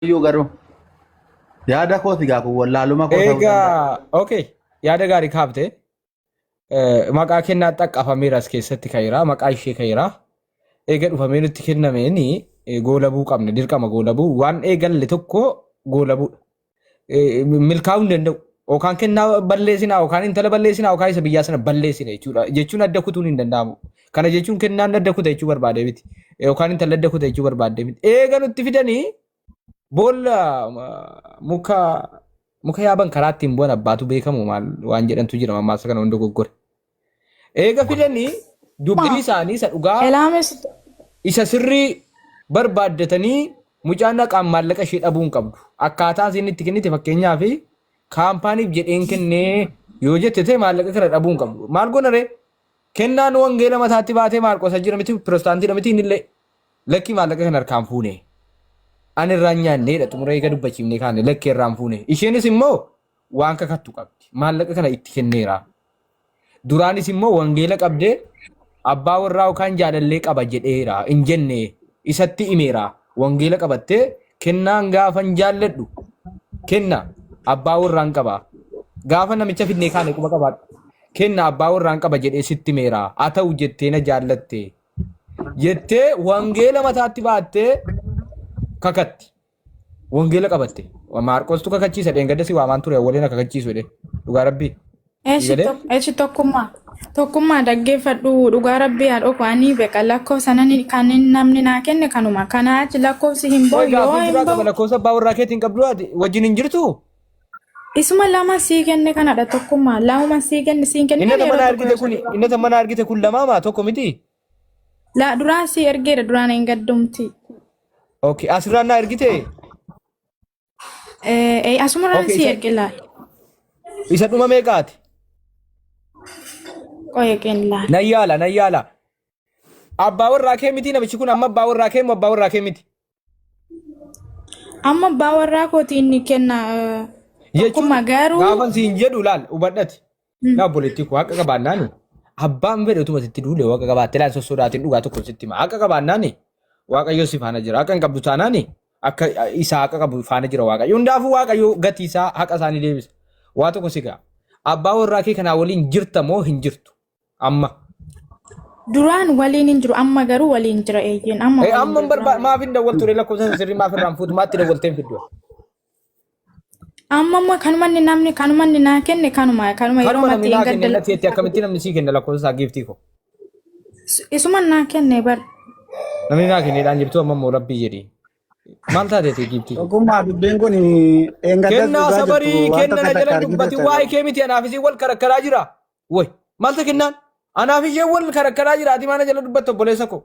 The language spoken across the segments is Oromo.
Iyyuu garuu yaada kooti gaafa wallaaluma koo ta'uu danda'a. Okay. Yaada gaarii kaafte. Maqaa kennaa xaqqafameera as keessatti ka'iraa. Maqaa ishee ka'iraa. Eega dhufamee nutti kennameeni goolabuu qabna. Dirqama goolabuu. Waan eegalle tokko goolabuudha. Milkaa'uu hin danda'u. Yookaan kennaa balleessinaa yookaan intala balleessinaa yookaan isa biyyaa sana balleessina jechuudha. Jechuun adda kutuun hin danda'amu. Kana jechuun kennaan adda kuta jechuu barbaade miti. Yookaan intala adda kuta jechuu barbaade miti. Eega nutti fidanii boolla muka yaaban karaa ittiin bu'an abbaatu beekamu waan jedhantu jira mammaasa kana hunda goggore. Eega fidanii dubbii isaanii isa dhugaa isa sirrii barbaaddatanii mucaan dhaqaan maallaqa ishee dhabuu hin qabdu. Akkaataa isin itti kennite fakkeenyaaf kaampaaniif jedheen kennee yoo jette ta'e maallaqa kana dhabuu hin qabdu. Maal goonaree kennaan wangeela mataatti baatee maarqosa jira miti piroostaantiidha miti inni illee lakkii maallaqa kana harkaan fuune. Ani irraan nyaanneedha xumuree eega dubbachiifnee kaane lakkii irraan fuune. Isheenis immoo waan kakattu qabdi. Maallaqa kana itti kenneera. Duraanis immoo wangeela qabdee abbaa warraa yookaan jaalallee qaba jedheera. Hin jenne isatti himeera. Wangeela qabattee kennaan gaafan jaalladhu kenna abbaa warraan qaba. Gaafa namicha fidnee kaane quba qabaadha. Kenna abbaa warraan qaba jedhee sitti himeera. Haa ta'u jettee na jaallatte. Jettee wangeela mataatti baattee kakatti. Wangeela qabatte. Maarqostu kakachiisa dheengadda si waamaan ture waliin kakachiisu jedhe. Dhugaa rabbii. Eeshi tokkummaa dhaggeeffadhu dhugaa rabbii haa dhokoo ani beeka lakkoofsa kan namni naa kenne kanuma. Kanaa achi lakkoofsi hin boo'u yoo hin boo'u. Lakkoofsa abbaa warraa keetiin qabdu wajjin hin jirtu. Isuma lama sii kenne kanadha tokkummaa. Lamuma sii kenne siin kenne. Inni mana argite kun lamaama tokko miti. Duraan sii ergeera duraan hin gaddumti. Okay, asirraan na ergite? Asumarraan sii erge laal. Isa dhuma meeqaati? Qoye kenna. Nayyaala. Abbaa warraa kee miti namichi kun amma abbaa warraa kee moo abbaa warraa kee miti? Amma abbaa warraa kooti inni kenna. Akkuma garuu. Gaafan siin jedhu laal hubadhati. Yaa obboleettii koo haqa qabaannaani. Abbaan fedhe utuma sitti duulee waaqa qabaattee laal sossodaatiin dhugaa tokko sitti hima. Haqa qabaannaani. Waaqayyo si faana jira. Haqa hin qabdu taanaani akka isaa haqa qabu faana jira waaqayyo. Hundaafuu waaqayyo gatii isaa haqa isaanii deebisa. Waa tokko si ga'a. Abbaa warraa kee kanaa waliin jirta moo hin jirtu? Amma. Duraan waliin hin jiru amma garuu waliin jira eeyyeen amma. Amma maaf hin dawwaltu lakkoofsa sirrii maaf irraan fuutu maatti dawwalteen fiddu. Amma kanumanni naa kenne kanuma yeroo matti hin gaddala. Akkamitti namni sii kenna lakkoofsa isaa giiftii koo? Isuma naa kenne bar. Namni naa kenneedhaan jirtu amma immoo rabbii jedhi. Maal taateeti giiftii? Ogummaa dubbeen kun kennaa sabarii kenna na jala dubbati waa'ee kee miti anaafisii wal karakkaraa jira. Woy maalta kennaan? Anaafishee wal karakkaraa jira ati maana jala dubbatta obboleessa koo.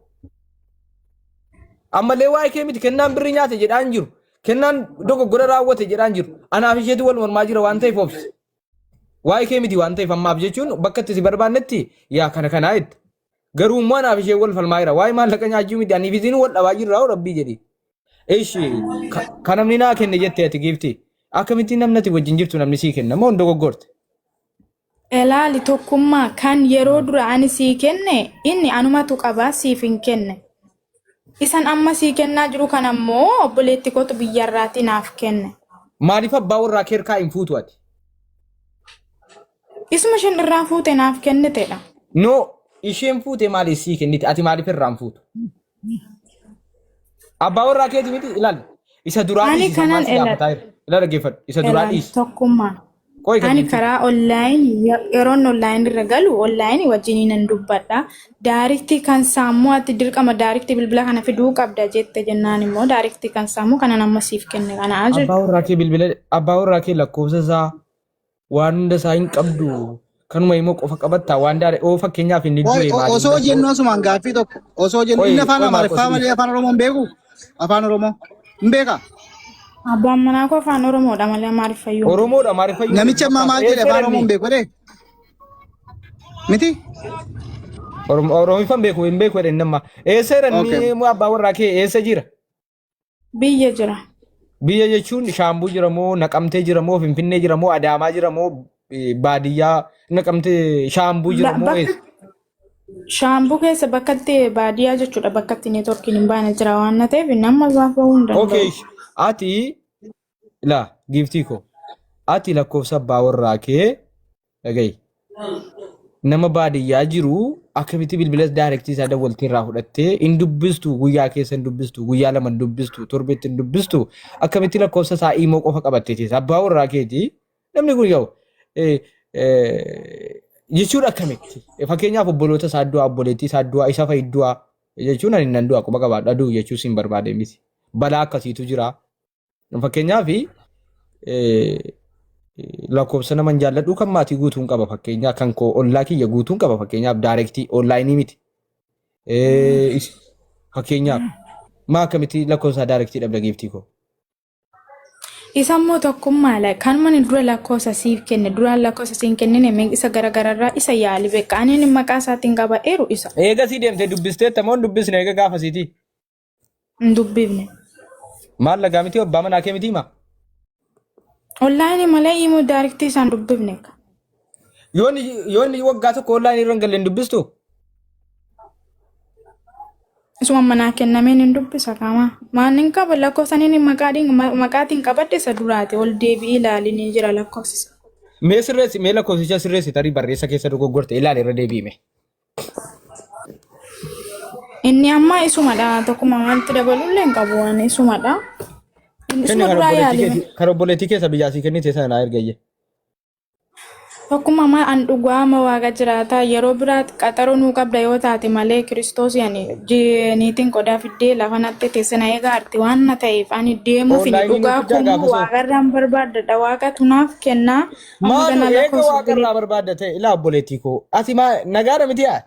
Ammallee waa'ee kee miti kennaan birrii nyaate jedhaan jiru. Kennaan dogoggora raawwate jedhaan jiru. Anaafisheetu wal mormaa jira waan ta'eef obsi. Waa'ee kee miti waan ta'eef ammaaf jechuun bakka itti si barbaannetti yaa kanaa itti. Garuu immoo anaafishee wal falmaa jira. Waa'ee maallaqa nyaachuu miti aniifisiin wal dhabaa jirra rabbii jedhi. Eeshi kan namni naa kenne jettee ati giiftii. Akkamitti namnati wajjin jirtu namni sii kenna moo dogoggorte? Elaali tokkummaa kan yeroo dura ani sii kenne inni anumatu qabaa siif hin kenne. Isan amma sii kennaa jiru kan ammoo obboleetti kootu biyyarraati naaf kenne. Maaliif abbaa warraa kee harkaa hin fuutu ati? Isuma isheen irraa fuute naaf kennitedha. No, isheen fuute maaliif sii kennite? Ati maaliif irraa hin fuutu? Abbaa warraa keeti miti ilaali. Isa duraan dhiisi sammaa si gaafataa jira. Ila dhaggeeffadhu. Isa duraan dhiisi. Tokkummaa. Ani karaa online yeroon online irra galu online wajjin nan dubbadha. Daarikti kan sammuu ati dirqama daarikti bilbila kana fiduu qabda jette jennaan immoo daarikti kan sammuu kana nama siif kenne kana ajaa'ibaa. Abbaa warraa kee bilbila abbaa warraa kee lakkoofsa isaa waan hunda isaa hin qabdu. Kanuma immoo qofa qabatta waan daare oo fakkeenyaaf inni du'e maali? Osoo jennu osumaan gaaffii tokko osoo jennu inni afaan Amaariffaa malee afaan Oromoo hin beeku? Afaan Oromoo hin beekaa? Abbaan manaa koo afaan Oromoodha malee Amaariffayyuu. Oromoodha Amaariffayyuu. Namicha ammaa maal jedhe afaan Oromoo hin beeku jedhe? Miti? Oromiffan beeku hin beeku jedhe nama. Eessa jira inni abbaa warraa kee eessa jira? Biyya jira. Biyya jechuun Shaambuu jira moo Naqamtee jira moo Finfinnee jira moo Adaamaa jira moo baadiyyaa Naqamtee Shaambuu jira moo eessa? Shaambuu keessa bakkatti baadiyyaa jechuudha bakkatti neetworkiin hin baane jira waan ta'eef nama gaafa hunda. Okay. ati la giftii ko ati lakkoofsa abbaa warraa kee dhaga'i nama baadiyyaa jiru akkamitti bilbilas daayirektii isaa dawwaltiin irraa fudhattee hin dubbistu guyyaa keessa hin dubbistu guyyaa lama hin dubbistu torbeetti hin dubbistu akkamitti lakkoofsa isaa imoo qofa qabattee teessa abbaa warraa keeti namni kun yoo jechuudha akkamitti fakkeenyaaf obboloota isaa du'aa obboleettii isaa du'aa isa fa'i du'aa jechuun ani nan du'aa quba qabaadha aduu jechuun siin barbaade miti balaa akkasiitu jira fakkeenyaaf lakkoofsa nama jaalladhu kan maatii guutuun qaba fakkeenyaa kan koo ollaa kiyya guutuun qaba fakkeenyaaf daayirektii onlaayinii miti fakkeenyaaf maa akkamitti lakkoofsa daayirektii dhabda giiftii koo. Isammoo tokkummaa kan mani dura lakkoofsa siif kenne duraan lakkoofsa siin kennine mee isa garagararraa isa yaali beekaa ani maqaa isaatiin qaba eeru isa. Eega sii deemtee dubbistee tamoon dubbisne eega gaafa siitii. Hin dubbifne. Maal lagaa miti abbaa manaa kee miti himaa? Online malee immoo daayirektii isaan dubbifne. Yoonni waggaa tokko online irra hin galle hin dubbistu? Isuma manaa kennameen hin dubbisa qaama. Maannin qaba lakkoofsaniin maqaatiin qabadde isa duraati ol deebi'ii ilaalinii jira lakkoofsisa. Mee sirreessi mee lakkoofsicha sirreessi tarii barreessa keessa dogoggorte ilaali irra deebi'ime. Inni amma isumadha tokkuma wanti dabalullee hin qabu waan isumadha. Isuma duraa yaalime. Kan obboleettii keessa biyyaasii kennite sana ergayye. Tokkuma amma an dhugaama waaqa jiraata yeroo biraatti qaxaroo nuu qabda yoo taate malee Kiristoos niitiin qodaa fiddee lafa natti teessina eegaa arti waan na ta'eef ani deemuuf hin dhugaa kun waaqarraan barbaadadha waaqa tunaaf kennaa. Maal eega waaqarraa barbaadda ta'e ilaa obboleettii koo ati nagaadha miti yaa?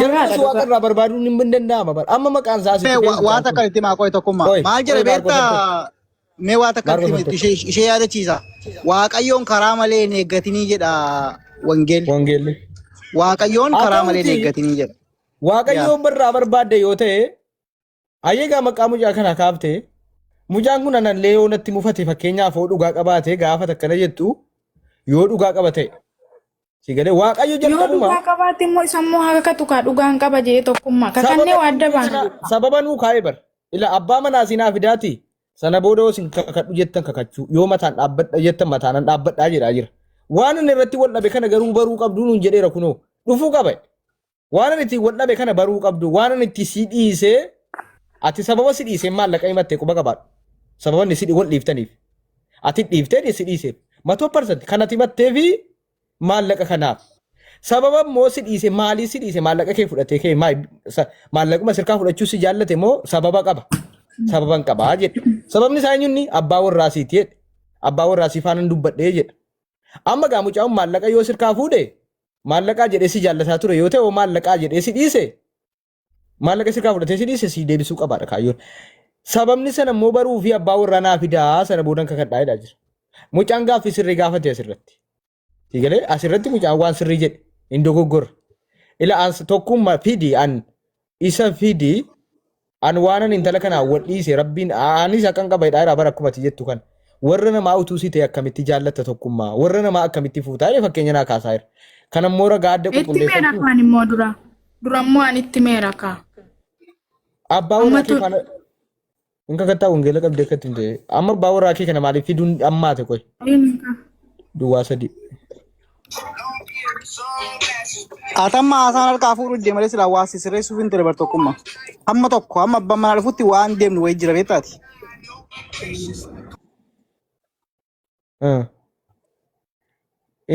Nagaadha waaqarraa barbaaduun hin danda'ama bara amma maqaan isaa asii. Waa takka itti maaqoo tokkummaa maal jedhe beektaa? Mee waa takka ishee yaadachiisa. Waaqayyoon karaa malee hin eeggatinii jedha wangeelli. Waaqayyoon karaa malee hin eeggatinii jedha. Waaqayyoon barraa barbaadde yoo ta'e ayyeegaa maqaa mucaa kana kaaftee mucaan kun anallee yoo natti mufate fakkeenyaaf yoo dhugaa qabaate gaafa takkana jettu yoo dhugaa qaba ta'e. Sigalee waaqayyo jalqabuma. Yoo dhugaa qabaate immoo isammoo haqa tukaa dhugaan qaba jee tokkummaa. Kakannee waa adda baana. Sababa nuu kaa'ee bar. Ila abbaa manaa sinaa fidaati. Sana booda isin kakadhu jettan kakachuu yoo mataan dhaabbadha jettan mataanan dhaabbadhaa jedhaa jira. Waan inni irratti wal dhabe kana garuu baruu qabdu nuun jedheera kunoo dhufuu qaba. Waan inni itti wal dhabe kana baruu qabdu waan inni itti si dhiisee ati sababa si dhiisee maallaqa himattee quba qabaadhu. Sababa inni si wal dhiiftaniif. Ati dhiiftee si dhiiseef 100% kan ati himattee fi maallaqa kanaaf. Sababa immoo si dhiisee maalii si dhiisee maallaqa kee fudhatee kee maallaquma sirkaa fudhachuu si jaallate immoo sababa qaba. Sababan qabaa jedhe. Sababni isaa eenyuuni abbaa warraasiiti jedhe. Abbaa warraasii faana dubbadhee jedhe. Amma gaa mucaan maallaqa yoo sirkaa fuudhe maallaqaa jedhee si jaallataa ture yoo ta'u maallaqaa jedhee si dhiise maallaqa sirkaa fudhatee si dhiise si deebisuu qabaadha kaayyoon. Sababni sana immoo baruu fi abbaa warraa naa fidaa sana boodan kakadhaa jedhaa jira. Mucaan gaaffii sirrii gaafate asirratti. Sigalee asirratti mucaan waan sirrii jedhe hin dogoggorre. Ila tokkummaa fidi an isa fidi an waanan intala kana wal dhiise rabbiin anis akkan qaba jedhaa bara akkuma ati jettu kan warra namaa utuu si ta'e akkamitti jaallatta tokkummaa warra namaa akkamitti fuutaa fakkeenya naa kaasaa jira. Kan ammoo ragaa adda qulqulleeffatu. Itti meera kan immoo dura immoo an itti meera kaa. Abbaa warraa kee faana inka kattaa wangeela qabdee akkatti hin ta'e amma abbaa warraa kee kana maaliif fiduun ammaate qoy. Duwwaa sadii. Atamma asaan harkaa fuudhu deemalee sila hawaasi sirreessuuf hin ture bar tokkummaa. Amma tokko amma abbaan manaa dhufutti waan deemnu wayii jira beektaati.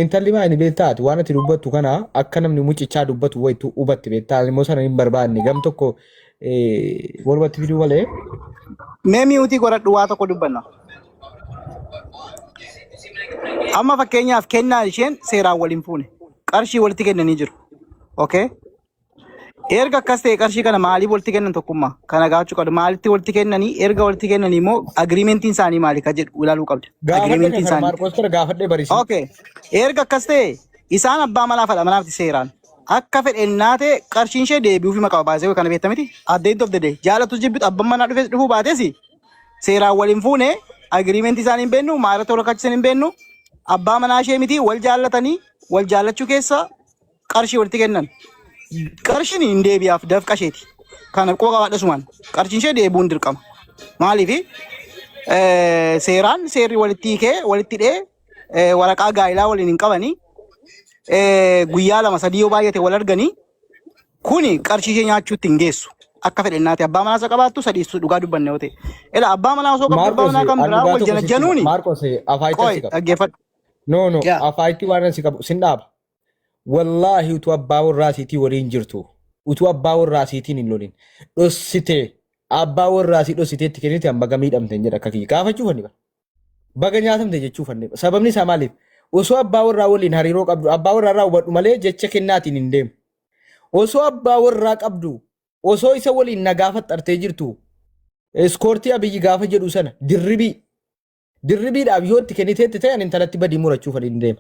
Intalli maa inni beektaati waan ati dubbattu kana akka namni mucichaa dubbatu wayitu hubatti beektaa immoo sana hin barbaanne gam tokko walumatti fiduu malee. Mee mi'uutii godhadhu waa tokko dubbanna. Amma fakkeenyaaf kennaan isheen seeraan waliin fuune. Qarshii walitti kennanii jiru. Okay? Erga akkas ta'e qarshii kana maaliif walitti kennan tokkummaa? Kana gaachuu qabdu. Maalitti walitti kennanii erga walitti kennanii immoo agriimentiin isaanii maali ka jedhu ilaaluu qabda. Agriimentiin isaanii. Okay. Erga akkas ta'e isaan abbaa manaa fadha manaafti seeraan. Akka fedhennaa ta'e qarshiin ishee deebi'uu fi maqaa baasee kana beektaa miti. Addee itti of dedee jaalatu jibbitu abbaan manaa dhufuu baateesi seeraan waliin fuune agriimentii isaanii hin beennu maala tola kachisan hin beennu abbaa manaa ishee miti wal jaallatanii wal jaallachuu keessa qarshii walitti kennan. Qarshiin hin deebi'aaf dafqa isheeti. Kana qoqa qabaadha sumaan. Qarshiin ishee deebi'uun dirqama. Maaliif seeraan seerri walitti hiikee walitti hidhee waraqaa gaa'ilaa waliin hin qabanii guyyaa 2-3 yoo baay'ate wal arganii kuni qarshii ishee nyaachuutti hin geessu. Akka fedhannaati abbaa manaa isa qabaattu sadiisu dhugaa dubbanne yoo ta'e. Ela abbaa manaa osoo qabdu abbaa manaa kam biraa wal janajjanuuni. Marcos afaayitti dhaggeeffadhu. No afaayitti waan si qabu sin dhaaba. Wallahi utuu abbaa warraasiitii waliin jirtu. Utuu abbaa warraasiitiin hin lolin. Dhossitee abbaa warraasii dhossiteetti kennite amma gamiidhamteen jedha akka kiyya. Gaafachuu fanni bara. Baga nyaatamte jechuu fanni. Sababni isaa maaliif? Osoo abbaa warraa waliin hariiroo qabdu abbaa warraa irraa hubadhu malee jecha kennaatiin hin deemu. Osoo abbaa warraa qabdu osoo isa waliin nagaafa xartee jirtu iskoortii abiyyi gaafa jedhu sana dirribiidhaaf yoo itti kenniteetti ta'an intalatti badii murachuuf hin deema.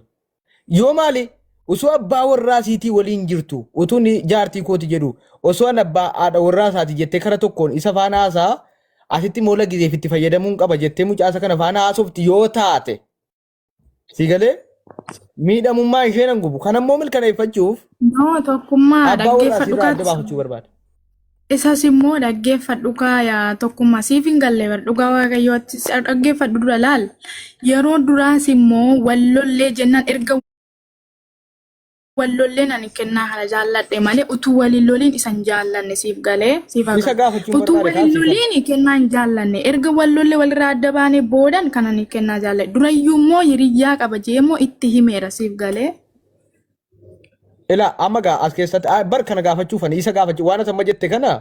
Yoo maali osoo abbaa warraasiitii waliin jirtu utuun jaartii kooti jedhu osoo an abbaa haadha warraasaati jettee kara tokkoon isa faana haasaa asitti moola gizeef itti fayyadamuun qaba jettee mucaasa kana faana haasofti yoo taate sigalee miidhamummaa isheen an gubu kanammoo milkaneeffachuuf tokkummaa abbaa warraasii irraa adda baafachuu barbaada. Isas immoo dhaggeeffadhu kaayaa tokkummaa siif hin galle dhugaa waaqayyootti dhaggeeffadhu dura laal yeroo duraas immoo wallollee jennaan erga wallolleen ani kennaa kana jaalladhe malee utuu waliin loliin isan jaallanne siif galee siif utuu waliin loliin kennaa hin jaallanne erga wallollee walirraa adda baanee boodan kana ni kennaa jaalladhe durayyuu immoo hiriyyaa qaba jeemoo itti himeera siif galee. Ila amma gaa as keessatti bar kana gaafachuufani isa gaafachuu waan amma jette kana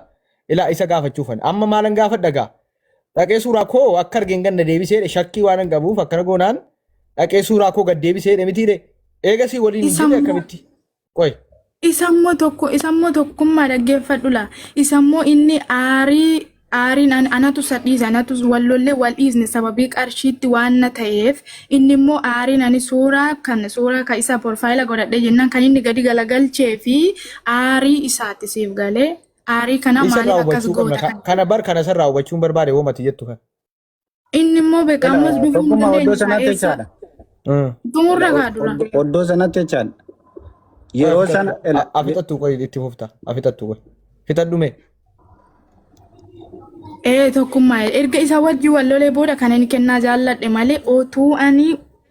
ila isa gaafachuufani amma maalan gaafadha gaa dhaqee suuraa koo akka argeen ganna deebisee shakkii waan hin qabuuf akkana goonaan dhaqee suuraa koo gad deebisee mitiire eegasii waliin hin jirre akkamitti qoy isammoo tokkummaa dhaggeeffadhu la isammoo inni aariin anatu sadhiisa anatu wallollee wal dhiisne sababii qarshiitti waan na ta'eef inni immoo aariin ani suuraa kan isa porfaayila godhadhe jennaan kan inni gadi galagalchee fi aarii isaatti siif galee aarii kana maaliif akkas goota kana bar kana sarraa hubachuun barbaade woomati jettu kan inni immoo beekamas dhufuun dandeenya dumurra gaa dura oddoo sanatti jechaadha yeroo sana afixattu qoy itti fufta afixattu qoy fixadhume tokkummaa erga isa wajjin wallolee booda kan inni kennaa jaalladhe malee otuu ani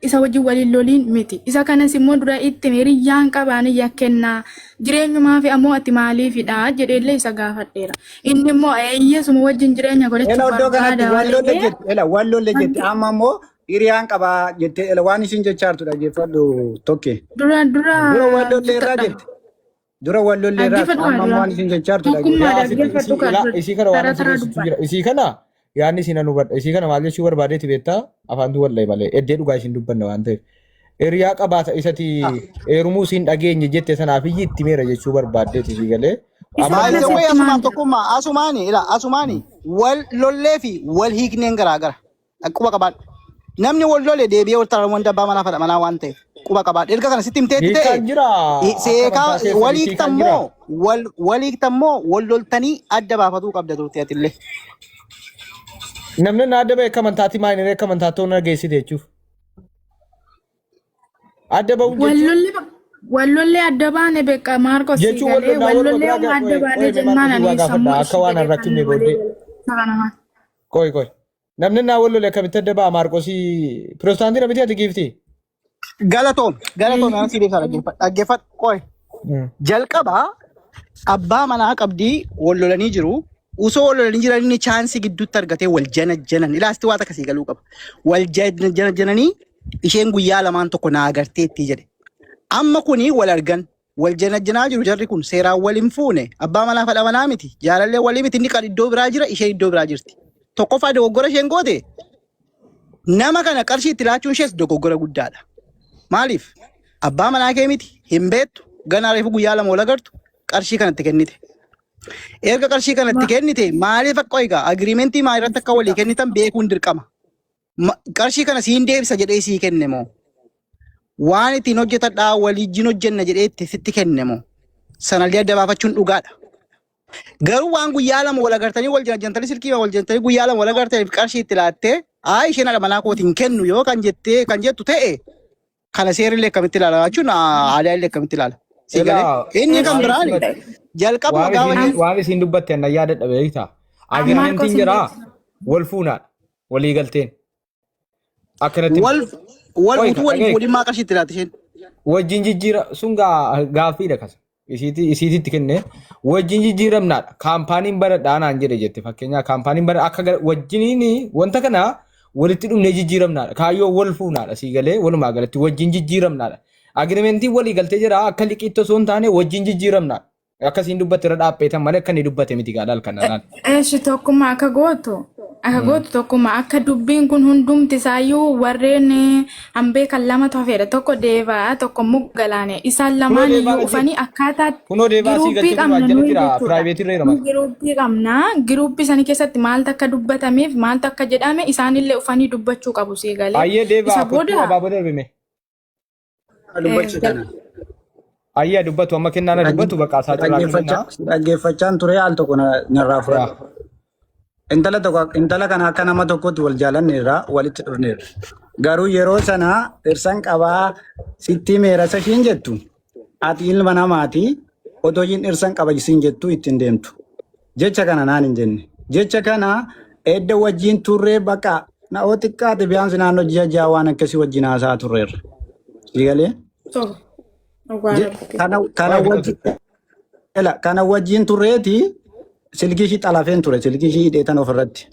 isa wajjin waliin loliin miti isa kanas immoo dura itti hiriyyaan qabaanii yakkennaa jireenyumaa fi ammoo ati maaliifidha jedheellee isa gaafadheera inni immoo eeyyesuma wajjin jireenya godhachuu wallolle jette amma immoo hiriyaan qabaa jette waan isin jechaartu dhaggeeffadhu tokke dura wallolle irraa jette dura wallollee irraa amma waan isin jechaartu isii kana yaanni isin hubadha isii kana maal jechuu barbaadeeti beektaa afaantu wallaahi malee eddee dhugaa isin dubbanna waan ta'eef hiriyaa qabaata isati eerumuu isin dhageenye jette sanaaf iyyi itti meera jechuu barbaaddeeti isii galee asumaan tokkummaa asumaani wal lollee fi wal hiikneen garaagara quba qabaadhu namni wal lolee deebi'ee wal taraa wanda abbaa manaa fadha manaa waan ta'eef quba qabaadhu erga kana sitti himteetti ta'e seekaa waliiktammoo wal loltanii adda baafatuu qabda turte atillee. Namni na adda ba'e kamantaati maayinii reekka kamantaatoo na geessite jechuuf. Adda ba'uun wallollee adda baane beekaa Maarkos galee wallollee adda baane jennaan ani sammuu akka waan irratti himne booddee. Qoy namni na wallollee akkamitti adda ba'a Maarkosii piroostaantii namitti ati giifti. Galatoom asi beekaa dhaggeeffadhu qoy. Jalqabaa abbaa manaa qabdii wallolanii jiru. Usoo wallolanii jiran inni chaansii gidduutti argatee wal janajjanan ilaasti waan akkasii galuu qaba. Wal janajjananii isheen guyyaa lamaan tokko na agarteetti jedhe. Amma kuni wal argan wal janajjanaa jiru jarri kun seeraan wal hin fuune abbaa manaa fadha manaa miti jaalallee walii miti inni kan iddoo biraa jira isheen iddoo biraa jirti. Tokkoffaa dogoggora isheen goote nama kana qarshii itti laachuun ishees dogoggora guddaadha. Maaliif abbaa manaa kee miti hin beektu ganaa reefu guyyaa lama wal agartu qarshii kanatti kennite. Erga qarshii kanatti kennite maaliif akka egaa agriimentii maa irratti akka walii kennitan beekuun dirqama. Qarshii kana siin deebisa jedhee sii kenne moo waan ittiin hojjetadhaa waliijjiin hojjenna jedhee itti sitti kenne moo sanallee adda baafachuun dhugaadha. Garuu waan guyyaa lama wal agartanii wal janajjantanii silkii wal janajjantanii guyyaa lama wal agartaniif qarshii itti laattee isheen haadha manaa kootiin kennu yoo kan jettu ta'e kana seerillee akkamitti ilaala jechuun aadaallee akkamitti ilaala. Inni kan biraani jalqaba waan isin dubbatte na yaada dhabeeyta agriimentiin jira wal fuunaa walii galteen akkanatti wal utuu waliin fuudhin maa qarshiitti laata isheen? wajjin jijjiira sun gaaffiidha kasa isiititti kenne wajjin jijjiiramnaadha kaampaaniin bara dhaanaan jedhe jette fakkeenyaa kaampaaniin bara akka wajjiniin wanta kana walitti dhumnee jijjiiramnaadha kaayyoo wal fuunaadha sii galee walumaa galatti wajjin jijjiiramnaadha agrimentii walii galtee jira akka liqiitti osoo hin taane wajjin jijjiiramnaadha akkasiin dubbatti irra dhaabbeetan malee akka inni dubbate miti gaadhaal kanaan. Eeshi tokkummaa akka gootu tokkummaa akka dubbiin kun hundumti isaayyuu warreen hambee kan lama tofeedha tokko deebaa tokko muggalaane isaan lamaan iyyuu ufanii akkaataa giruuppii qabna giruuppii qabna giruuppii sanii keessatti maaltu akka dubbatameef maaltu akka jedhame isaanillee ufanii dubbachuu qabu sii galee. Ayyee deebaa kuttuu abaaboo darbime. Ayya dubbatu amma kennaana dubbatu bakka isaa jira. Dhaggeeffachaan ture al tokko narraa fura. Intala kana akka nama tokkotti wal jaalanneerra walitti dhufneerra. Garuu yeroo sana dhirsan qabaa sitti meerasa ishiin jettu ati ilma namaati otoo ishiin dhirsan qaba isiin jettu ittiin deemtu. Jecha kana naan hin jenne. Jecha kana edda wajjin turree bakka na oo xiqqaate biyaansi naannoo ji'a ja'a waan akkasii wajjin haasaa turreerra. Siigalee? Kana wajjin turreeti silkii ishii xalafeen ture silkii ishii hidheetan ofirratti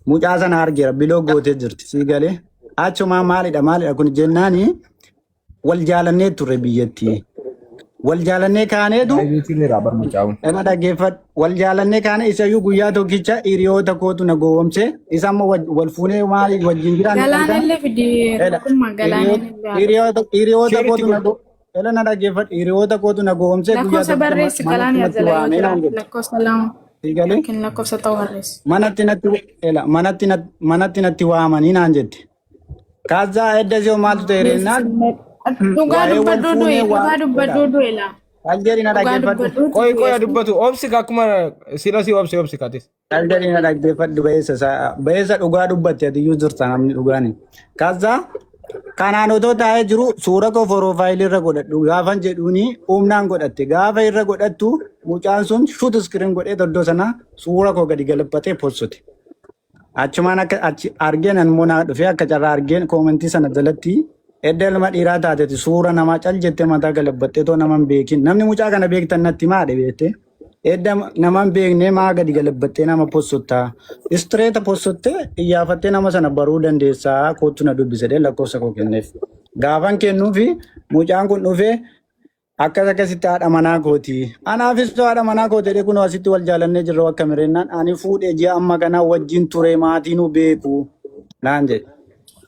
mucaa sana argeera biloo gootee jirti sii galee achuma maalidha kun jennaani wal jaalannee turre biyyattii wal jaalannee kaaneetu ena dhaggeeffadhu wal jaalannee kaane isayyuu guyyaa tokkicha hiriyoota kootu na gowwomse isa ammoo wal fuunee maali wajjin jiraan hiriyoota kootu na Elena dhaggeeffadhu hiriyoota kootu na gowwomse lakkoofsa barreessi kalaan yaazala lakkoofsa lama lakkoofsa ta'uu barreessi manatti natti waamanii naan jette kaazaa edda zio maaltu ta'e rennaan dhugaa dubbadhu ela Aljeeri na dhaggeeffadhu qoy dubbatu obsi akkuma sirasi obsi kaatis Aljeeri na dhaggeeffadhu beessa dhugaa dubbatti adiyyuu jirta namni dhugaani kaazaa kanaan otoo taa'ee jiru suura koo profaayilii irra godhadhu gaafan jedhuuni humnaan godhatte gaafa irra godhattu mucaan sun shoot screen godhee toddoo sana suura koo gadi galaphatee postote achumaan akka achi argeen ammoo naa dhufee akka carraa argeen koomentii sana jalatti edda ilma dhiiraa taateeti suura namaa cal jettee mataa galabbattee too naman beekin namni mucaa kana beektan natti maadhe beekte edda naman beeknee maa gadi galabbattee nama postottaa istreeta postottee iyyafattee nama sana baruu dandeessaa kootu na dubbisedhe lakkoofsa koo kenneef gaafan kennuufi mucaan kun dhufee akkasitti haadha manaa kooti anaafis haadha manaa kooti jedhee kun asitti wal jaalannee jirra akka mireennaan ani fuudhee ji'a amma kanaa wajjin ture maatiinuu beeku naan jedhe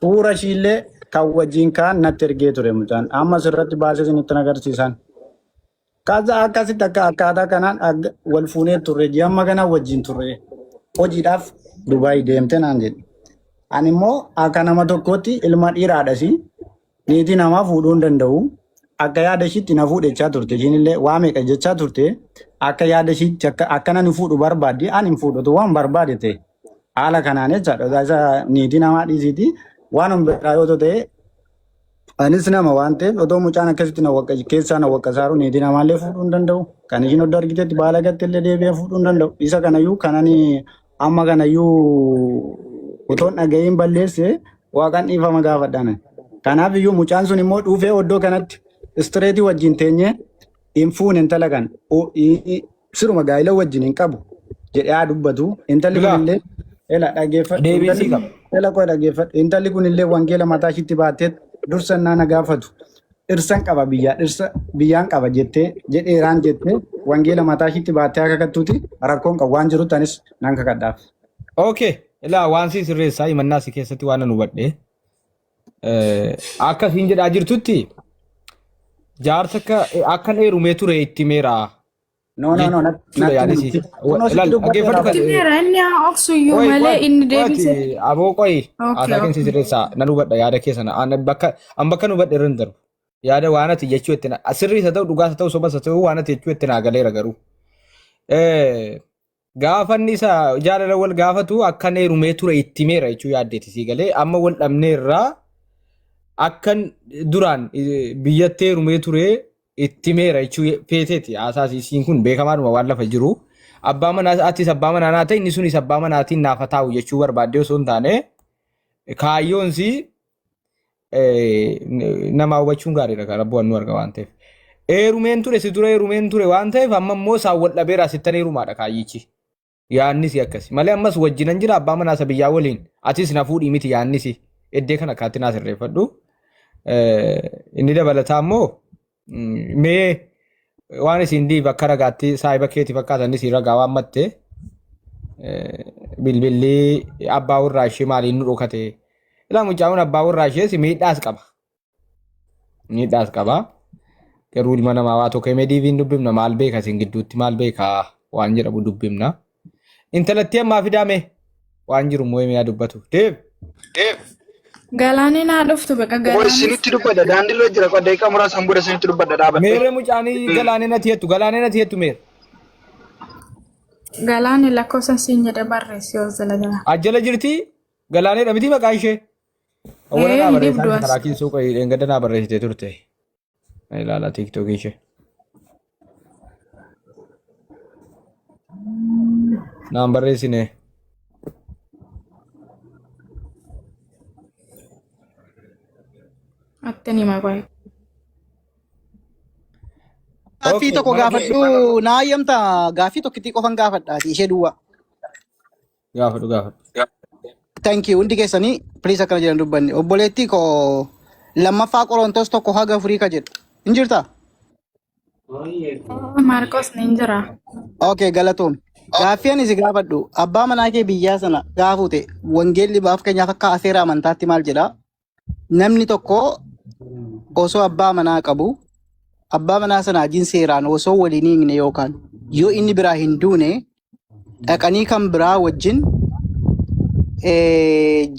suura ishiillee kan wajjin kaan natti ergee ture mucaan amma sirratti baasee sinitti agarsiisan. Kaza akkasitti akka akkaataa kanaan wal fuunee turre ji'a amma kanaa wajjin turre hojiidhaaf Dubaay deemte naan jedhe. Ani immoo akka nama tokkotti ilma dhiiraadhasi niitii namaa fuudhuu hin danda'u. Akka yaada ishiitti na fuudhechaa turte ishiinillee waa meeqa jechaa turte akka yaada ishiitti akka nani fuudhu barbaadde ani hin fuudhatu waan barbaade ta'e haala kanaan jechaadha. Isa niitii namaa dhiisiiti waan hundaa yoo ta'e anis nama waan ta'eef otoo mucaan akkasitti na waqqa keessaa na waqqa saaru niitii namaallee fuudhuu hin danda'u. Kan ishiin oddoo argitetti baala gatteellee deebi'ee fuudhuu hin danda'u. Isa kanayyuu kanani amma kanayyuu otoon dhaga'iin balleesse waaqan dhiifama gaafadhaan. Kanaaf iyyuu mucaan sun immoo dhufee oddoo kanatti istireetii wajjin teenyee hin fuune intala kan siruma gaa'ila wajjin hin qabu jedhee haa dubbatu. Intalli kunillee ela dhaggeeffadhu. Intalli kunillee wangeela mataa ishiitti baattee dursa na gaafatu. Dhirsan qaba biyyaan qaba jettee jedheeraan jettee wangeela mataa ishiitti baattee akka kattuuti rakkoon qabu waan jirutti anis nan kakadhaaf. Okay, ilaa waan si sirreessaa himannaa si keessatti waan nu hubadhe. Akka siin jedhaa jirtutti jaarsa akka heerumee ture itti meeraa. No. Aboo qoyi haasaa keessa sirreessaa nan hubadha yaada keessana bakka nu hubadhe irra hin darbu. Yaada waan ati jechuu itti sirriisa ta'u dhugaasa ta'u sobasa ta'u waan ati jechuu itti naa galeera garuu. Gaafanni isa jaalala wal gaafatu akka heerumee ture itti meera jechuu yaaddeeti sii galee amma wal dhabneerraa akkan duraan biyyatti heerumee ture itti meera jechuu feeteeti haasaa siin kun beekamaadhuma waan lafa jiru abbaa manaa atis abbaa manaa naa ta'e inni sunis abbaa manaatiin naafa taa'u jechuu barbaadde osoo hin taane kaayyoonsi nama hubachuun gaariidha kan rabboon nu arga waan ta'eef. Eerumeen ture si dura eerumeen ture waan ta'eef amma immoo isaan wal dhabeeraa sittan eerumaadha kaayyichi. Yaannisi akkasi malee ammas wajjinan jira abbaa manaa isa biyyaa waliin atis na fuudhii miti yaannisi eddee kana akkaatti naa sirreeffadhu. Inni dabalataa immoo mee waan isin diif akka ragaatti saayiba keetii fakkaatanis ragaa waan matte bilbilli abbaa warraa ishee maaliin nu dhokate ilaa mucaa'uun abbaa warraa ishee si miidhaas qaba garuu ilma namaa waa tokko himee diiviin dubbifna maal beeka isin gidduutti maal beeka waan jedhamu dubbifna intalatti ammaa fidaame waan jiru immoo himee dubbatu deeb Galaanee naa dhuftu baqa Boy galaanee. sinitti dubbadha daandiirra jira qodda eeqa muraasa hambura sinitti dubbadha dhaabate. meerre mucaanii galaanee nati hettu meer Galaanee lakkoofsa siin jedhe barreessi yoo zala. ajjala jirti galaanee dhamiti maqaan ishee awwaala naa barreessan dibduas. karaa kiisuu qoyi dheengadda naa barreessite turte ilaala tiiktookii ishee naan barreessine Attanii maqaa. Gaaffii tokko gaafadhu naa ayyamta gaaffii tokkitti qofan gaafadhaati ishee duwwaa. gaafadhu Thank you hundi keessanii please akkana jedhan dubbanne obboleettii koo lammaffaa Qorontos tokko haga furii ka jedhu hin jirtaa? Marcos ni jira. Okay galatoom. Gaaffii ani si gaafadhu abbaa manaa kee biyyaa sana gaafute wangeelli baaf keenyaaf akka afeera amantaatti maal jedhaa? Namni tokko osoo abbaa manaa qabu abbaa manaa sana wajjin seeraan osoo waliin hiikne yookaan yoo inni biraa hin duune dhaqanii kan biraa wajjin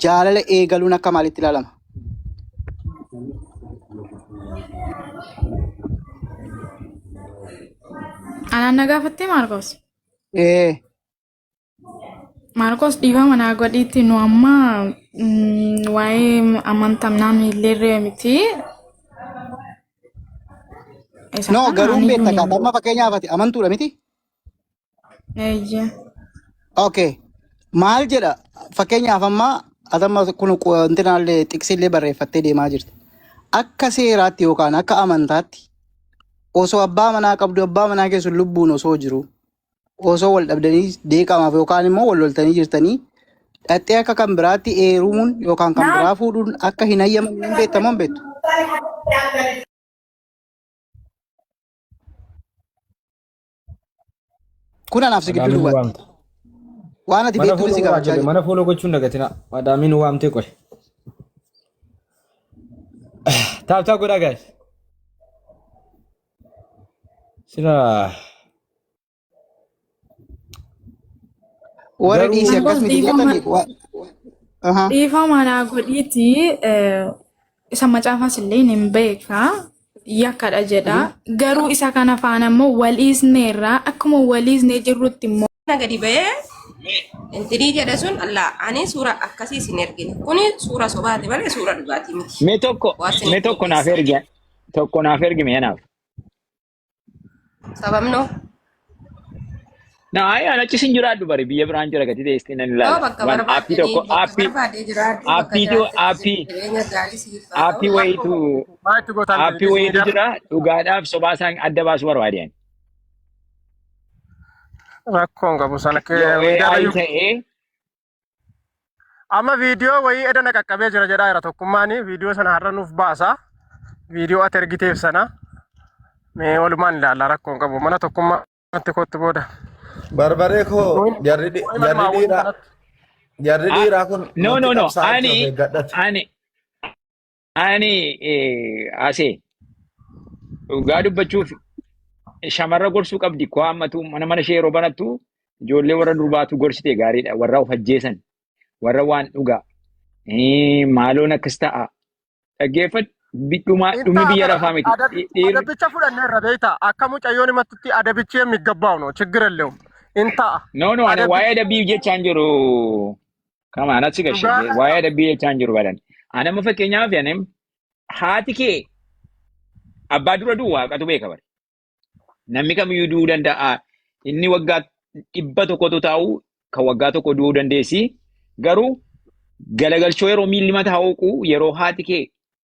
jaalala eegaluun akka maalitti ilaalama? Anaan na gaafattee Marcos. Eh, Marcos dhiifa manaa godhiitti nu amma waa'ee amantamnaan illee miti. no garuu beekta kaa amma fakkeenyaaf ati amantuudha miti? Eeyyee. Okay. Maal jedha fakkeenyaaf amma atamma kun wantinaallee xiqsillee barreeffattee deemaa jirti. Akka seeraatti yookaan akka amantaatti osoo abbaa manaa qabdu abbaa manaa keessu lubbuun osoo jiru osoo wal dhabdanii deeqamaaf yookaan immoo wal loltanii jirtanii dhattee akka kan biraatti eeruun yookaan kan biraa fuudhuun akka hin hayyamamne hin beektamu hin beektu. Kun anaaf si gidduu duwwaatti. Waan ati beektuun si gaafachaa jiru. mana fooloo gochuun dagatina madaamiin waamtee qole taaptaa godhaa gaas sira Warra dhiisii akkas miti jedhanii Dhiifa manaa godhiitti isa macaafas illee hin beekaa. Yakkadha jedha. Garuu isa kana faana immoo waliisneerraa akkuma waliisnee jirrutti immoo. Gadi ba'ee intirii jedha sun Allah ani suura akkasii isin ergine kuni suura sobaati malee suura dhugaatii miti. Me tokko naaf erge. Tokko naaf erge mee naaf. Sababnoo. Na ay ana cisin jiraadhu bari biyya biraan jira gati teessee nan Yoo ilaala. bakka Waan aappii tokko aappii wayitu jira dhugaadhaaf sobaa isaan adda baasuu barbaadiyan. Rakkoon qabu sana Yoo ta'ee amma viidiyoo wayii edana qaqqabee jira jedhaa jira tokkummaani viidiyoo sana har'a nuuf baasa viidiyoo ati ergiteef sana mee walumaan ilaalla rakkoon qabu mana tokkummaatti kottu booda. Barbaree koo jarri dhiiraa kun no ani asee dhugaa dubbachuuf shamarra gorsuu qabdi koo hammatu mana ishee yeroo banattu ijoollee warra durbaatu gorsite gaariidha warra of ajjeesan warra waan dhugaa maaloon akkas ta'a dhaggeeffadhu dhumni biyya lafaa miti. Adabicha fudhanneerra beektaa akka mucayyoon himattutti adabichi የሚገባው ነው ችግር የለውም እንታ No, ani waa'ee adabbii jechaan jiru. Kamaan achi gashe waa'ee adabbii jechaan jiru balan. Ani amma fakkeenyaaf yanem haati kee abbaa dura du'u waaqatu beeka bare. Namni kamiyyuu du'uu danda'a. Inni waggaa dhibba tokkotu taa'u kan waggaa tokko du'uu dandeessi. Garuu galagalchoo yeroo miilli mataa hooqu yeroo haati kee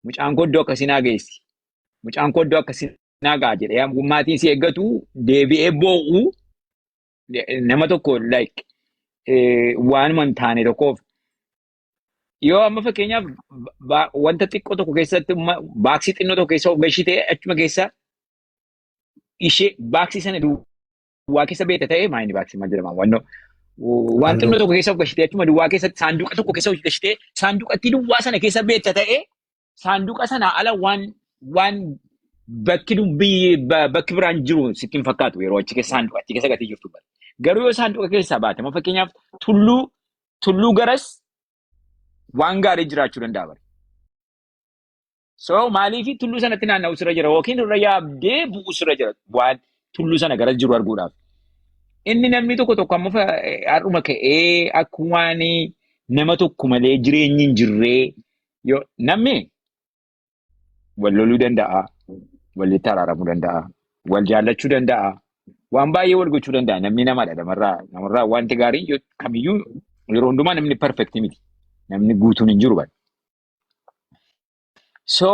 mucaan koo iddoo akkasii naa geessi. Mucaan koo iddoo akkasii naa gaa jedhee maatiin si eeggatu deebi'ee boo'u nama tokko like waanuma hin taane tokkoof. Yoo amma fakkeenyaaf wanta xiqqoo tokko keessatti baaksii xinnoo tokko keessa of gashitee achuma keessa ishee baaksii sana duwwaa keessa beekta ta'e maayini baaksii maal jedhama waan xinnoo tokko keessa of gashitee achuma duwwaa keessatti saanduqa tokko keessa of gashitee saanduqatti duwwaa sana keessa beekta ta'e saanduqa sana ala waan bakki biraan jiru sitti hin fakkaatu yeroo achi keessa saanduqatti keessa gatii jirtu. Garuu yoo saanduqa keessaa baate amma fakkeenyaaf tulluu garas waan gaarii jiraachuu danda'a bare. So maaliif tulluu sanatti naanna'u sirra jira yookiin irra yaabdee bu'u sirra jira waan tulluu sana gara jiru arguudhaaf. Inni namni tokko amma har'uma ka'ee akka waan nama tokko malee jireenyi hin jirree yoo namni wal loluu danda'a, walitti araaramuu danda'a, wal jaallachuu danda'a, waan baay'ee wal gochuu danda'a. Namni namadha namarraa wanti gaariin kamiyyuu yeroo hundumaa namni perfect miti. Namni guutuun hin jiru bara. So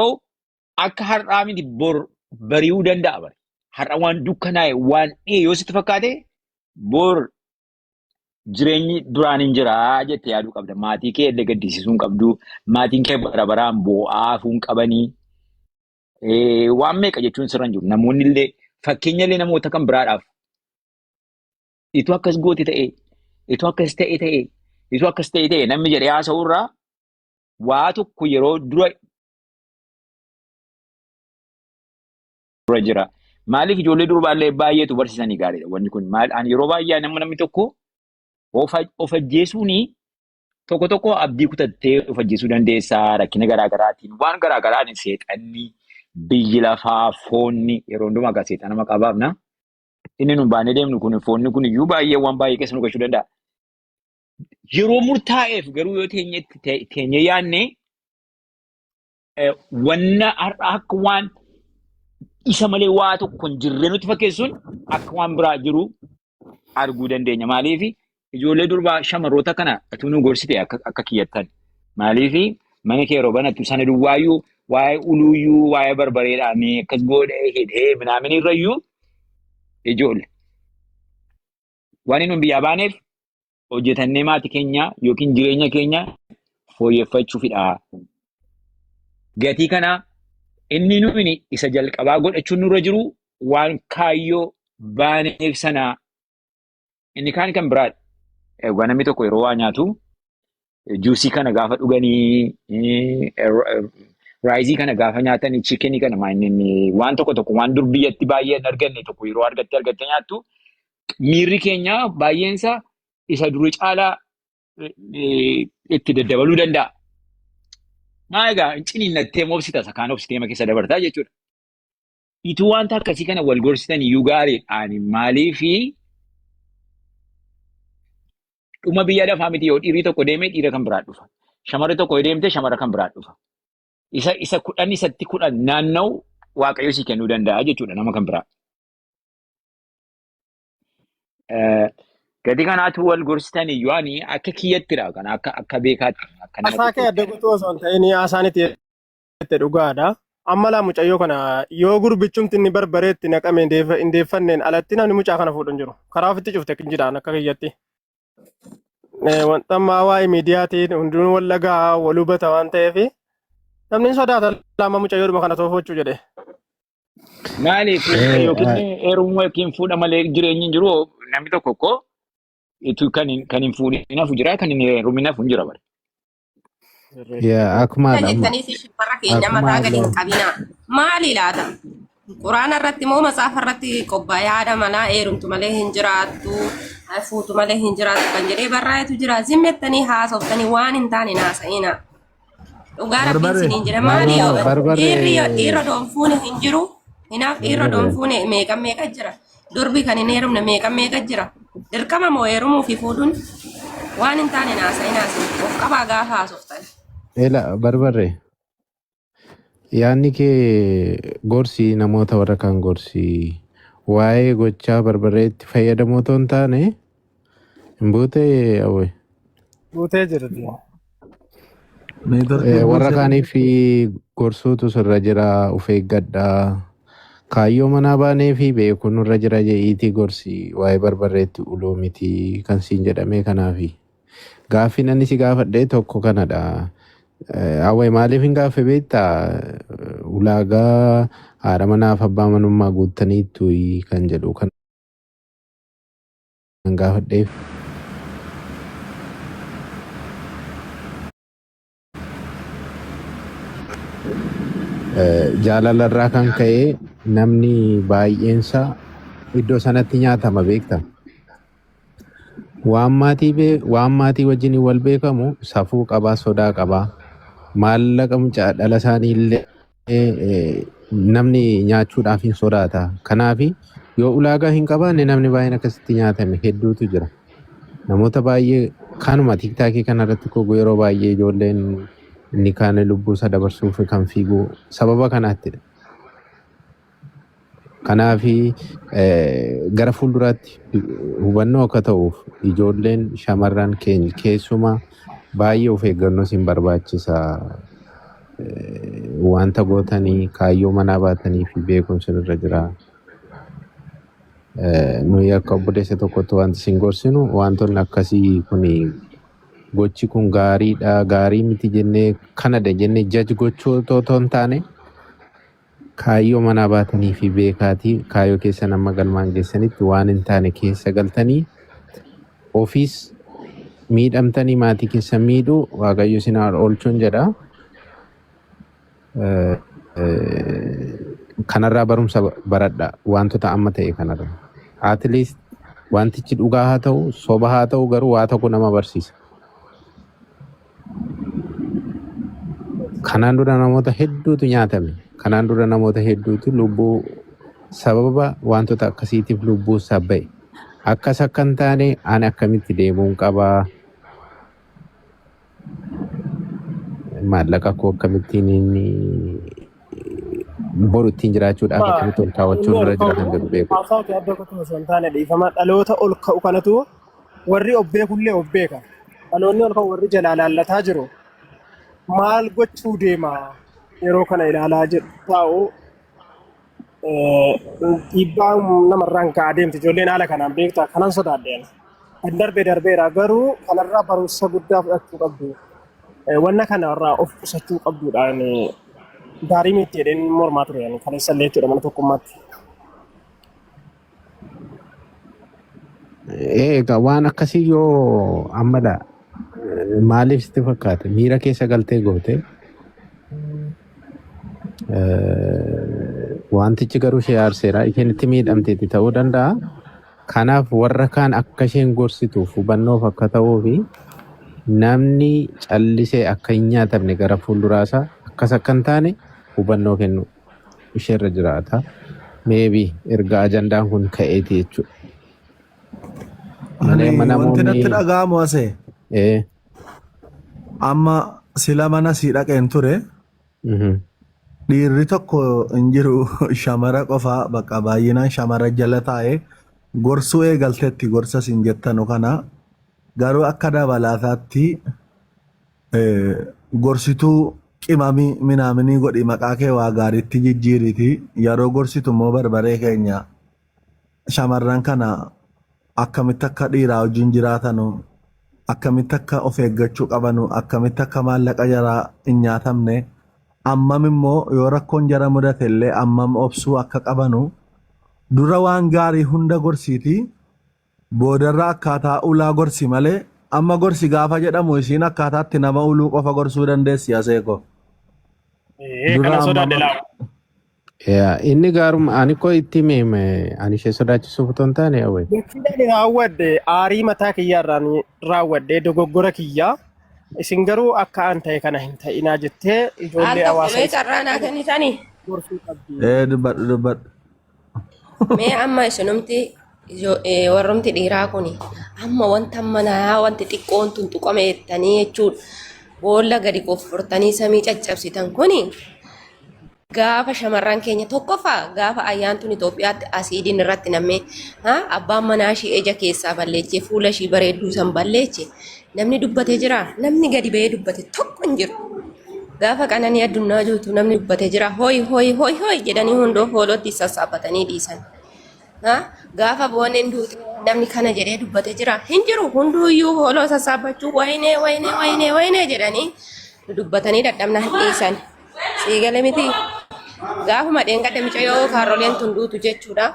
akka har'aa miti bor bari'uu danda'a bara. Har'a waan dukkanaa'e waan yoo sitti fakkaate bor jireenyi duraan hin jiraa jettee yaaduu qabda. Maatii kee illee gaddisiisuu hin qabdu. Maatiin kee bara baraan boo'aafuu hin qabanii. Waan meeqa jechuun sirra hin jiru. Namoonni illee fakkeenya illee namoota kan biraadhaaf ituu akkas gooti ta'e, ituu akkas ta'e. Isu akkas ta'e namni jedhee haasa'u irraa waa tokko yeroo dura jira. Maaliif ijoollee durbaallee baay'eetu barsiisanii gaariidha. Wanni kun maal yeroo baay'ee namni tokko of ajjeesuuni tokko abdii kutattee of ajjeesuu dandeessaa rakkina garaagaraatiin waan garaagaraan seexanni biyyi lafaa foonni yeroo hundumaa akka seexana maqaa baafna. Inni nun baanee deemnu kun foonni kun iyyuu baay'ee waan baay'ee keessa nu gashuu danda'a. Yeroo murtaa'eef garuu yoo teenye yaadne wanna har'a akka waan isa malee waa tokko hin jirre nutti fakkeessuun akka waan biraa jiru arguu dandeenya. Maaliif ijoollee durbaa shamarroota kana atuu nu gorsite akka kiyyattan. Maaliif mana kee yeroo banattu sana duwwaayyuu waa'ee uluuyyuu waa'ee barbareedhaan akkas godhee hidhee minaamin irrayyuu ijoollee. Waan inni biyyaa baaneef hojjetannee maatii keenya yookiin jireenya keenya fooyyeffachuufidha. Gatii kana inni nuyi isa jalqabaa godhachuun nurra jiru waan kaayyoo baaneef sana inni kaan kan biraadha. Egaa namni tokko yeroo waa nyaatu juusii kana gaafa dhuganii raayizii kana gaafa nyaatanii chiikenii kana waan tokko waan dur biyyatti baay'ee hin arganne tokko yeroo argatte nyaattu miirri keenya baay'eensa isa durii caalaa itti daddabaluu danda'a. Maa egaa ciniinnattee moobsita sakaan obsiteema keessa dabartaa jechuudha. Ituu wanta akkasii kana wal gorsitan iyyuu gaariidhaan maaliifi dhuma biyya lafaa miti yoo dhiirri tokko deemee dhiira kan biraa dhufa. Shamarri tokko deemtee shamara kan biraa dhufa. Isa kudhan isatti kudhan naanna'u waaqayyo sii kennuu danda'a jechuudha nama kan biraa. Gadi kanaatu wal gorsitan iyyuu ani akka kiyyattidha kan akka beekaatti. Asaa kee adda gochuu osoo hin ta'in haasaanitti itti dhugaadha. Amma laa mucayyoo kana yoo gurbichumti inni barbareetti naqame indeeffanneen alatti namni mucaa kana fuudhan jiru. Karaa ofitti cufte kinjidhaan akka kiyyatti. Wanta ammaa waa'ee miidiyaatiin hundinuu wal dhagaa wal hubata waan ta'eef namni sodaata lama mucayyoodhuma kana toofochuu jedhe. Maaliif yookiin heerumuu yookiin fuudha malee jireenyi hin jiru namni tokko koo itu kan hin fuudhinaaf jira kan hin heeruminaaf hin jira bara. Akkuma jettanii shibbarra keenya mataa gadi hin qabina. Maali laata? Quraana irratti moo matsaafa irratti qophaa'ee haadha manaa heerumtu malee hin jiraattu fuutu malee hin jiraattu kan jedhee barraa'etu jira. Zimmettanii haasoftanii waan hin taane naasa'ina. Dhugaa rabbiin siniin jedha maali yoo dhiirra doonfuune hin jiru. Hinaaf dhiirra doonfuune meeqa jira. Durbi kan hin heerumne meeqa jira. Dirqama moo heerumuu fi fuudhuun waan hin taane naasa'inaas of qabaa gaafa haasoftan. Barbarree yaadni kee gorsi namoota warra kaan gorsi waa'ee gochaa barbareetti fayyadamoo otoo hin taane hin buutee awwe. Buutee jirti. Warra kaaniif gorsuutu sirra jira of eeggadhaa. Kaayyoo manaa baanee fi beeku nurra jira je'iitii gorsi waa'ee barbareetti uloo miti kan siin jedhamee kanaafi. Gaaffiin ani si gaafadhee tokko kanadha. Awwe maaliif hin gaaffe beektaa ulaagaa haadha manaaf abbaa manummaa guuttaniittu kan jedhu kan gaafadheef. Jaalalarraa kan ka'e namni baay'eensa iddoo sanatti nyaatama beekta. Waan maatii wajjin wal beekamu safuu qabaa sodaa qabaa maallaqa mucaa dhala isaanii illee namni nyaachuudhaaf hin sodaata. Kanaaf yoo ulaagaa hin qabaanne namni baay'een akkasitti nyaatame hedduutu jira. Namoota baay'ee kanuma tiktaakii kanarratti kogu yeroo baay'ee ijoolleen inni kaan lubbuu isaa dabarsuuf kan fiigu sababa kanaattidha. Kanaaf gara fuulduraatti hubannoo akka ta'uuf ijoolleen shamarran keenya keessumaa baay'ee of eeggannoo siin barbaachisa. Wanta gootanii kaayyoo manaa baatanii fi beekumsi irra jira. Nuyi akka obboleessa tokkotti wanti siin gorsinu wantoonni akkasii kun gochi kun gaariidha gaarii miti jennee kanadha jennee jaj gochuu otoo hin taane kaayyoo manaa baatanii fi beekaatii kaayyoo keessa nama galmaan geessanitti waan hin taane keessa galtanii ofiis miidhamtanii maatii keessa miidhuu waaqayyo isin oolchuun jedha. Kanarraa barumsa baradha wantoota amma ta'e kanarra. At least wantichi dhugaa haa ta'u soba haa ta'u garuu waa tokko nama barsiisa. Kanaan dura namoota hedduutu nyaatame. Kanaan dura namoota hedduutu lubbuu sababa wantoota akkasiitiif lubbuu sabba'e. Akkas akka hin taane ani akkamitti deemuun qabaa? Maallaqa koo akkamittiin boru ittiin jiraachuudhaaf akkamitti ol kaawwachuun irra jira kan jedhu beeku. Haasaawti adda tokko osoo hin taane dhiifama dhaloota ol ka'u kanatu warri of beekullee of beeka. Dhaloonni ol ka'u warri jalaa laallataa jiru. Maal gochuu deema yeroo kana ilaalaa jiru taa'u dhiibbaa namarraan ka'aa deemti ijoolleen haala kanaan beektaa kanan sodaadheen kan darbeera garuu kanarraa barumsa guddaa fudhachuu qabdu wanna kanarraa of qusachuu qabduudhaan gaarii miti jedheen mormaa ture kaleessa illee jechuudha mana tokkummaatti. Egaa waan akkasii yoo ammadha maaliif sitti fakkaata miira keessa galtee goote wantichi garuu ishee aarseera isheen itti miidhamteeti ta'uu danda'a. Kanaaf warra kaan akka isheen gorsituuf hubannoof akka ta'uu fi namni callisee akka hin nyaatamne gara fuulduraasaa akkas akka hin taane hubannoo kennu isheerra jiraata. Meebii erga ajandaan kun ka'eeti jechuudha. Wanti natti dhaga'amu asee amma sila mana sii dhaqeen ture dhiirri tokko hin jiru shamara qofaa bakka baay'inaan shamara jala taa'ee gorsuu eegalteetti gorsa siin jettanu kana garuu akka dabalaataatti gorsituu qimamii minaaminii godhi maqaa kee waa gaariitti jijjiiriti yeroo gorsitu immoo barbaree keenya shamarran kana akkamitti akka dhiiraa wajjin jiraatanu akkamitti akka of eeggachuu qabanu akkamitti akka maallaqa jaraa hin nyaatamne ammam immoo yoo rakkoon jara mudate illee ammam obsuu akka qabanu dura waan gaarii hunda gorsiiti boodarra akkaataa ulaa gorsi malee amma gorsi gaafa jedhamu isiin akkaataatti nama uluu qofa gorsuu dandeessi aseeko. Kana sodaadhe laa. Inni gaaruma ani koo itti meeme ani ishee sodaachisuuf otoo hin taane awwee. Beeksisni raawwadde aarii mataa kiyyaarraan raawwadde dogoggora kiyyaa isin garuu akka an ta'e kana hin ta'inaa jettee ijoollee hawaasaa. Mee carraanaa kennitanii? Dubbadhu. Mee amma isinumti warrumti dhiiraa kuni amma wanta manaa wanti xiqqoon tun tuqame jettanii jechuudha. Boolla gadi qoffurtanii samii caccabsitan kuni gaafa shamarran keenya tokkoffaa gaafa ayyaantuun Itoophiyaatti asiidiin irratti nam'ee abbaan manaa ishee ija keessaa balleechee fuula ishee bareedduu san balleeche namni dubbatee jira namni gadi ba'ee dubbate tokko hin jiru. Gaafa Qananii Addunyaa juutu namni dubbatee jira hoi hoi hoi hoi jedhanii hundoo foolootti sassaabatanii dhiisan. Gaafa booneen duuti namni kana jedhee dubbatee jira hin jiru hunduuyyuu fooloo sassaabachuu waynee waynee waynee waynee jedhanii dubbatanii dadhabna dhiisan. Siigale miti gaafuma dheengadda micayyoo kaarroleen tunduutu jechuudha.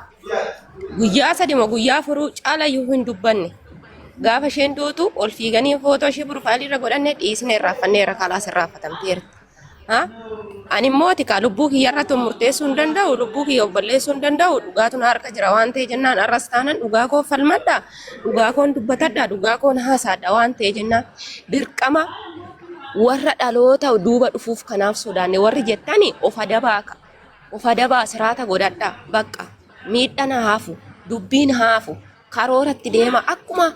Guyyaa sadima guyyaa furuu caalayyuu hin dubbanne. Gaafa isheen duutu ol fiiganii footoo ishee piroofaayilii godhanne dhiisne irraaffanneera kalaas irraafatamteerti. Ani immoo tika lubbuu kiyya irratti murteessuu hin danda'u lubbuu kiyya balleessuu hin danda'u dhugaatuun harka jira waan ta'e jennaan arras taanan dhugaa koo falmadha dhugaa koon dubbatadha dhugaa koon haasaadha waan ta'e jennaan dirqama warra dhaloota duuba dhufuuf kanaaf sodaanne warri jettani of adabaa siraata godhadha bakka miidhana haafu dubbiin haafu karooratti deema akkuma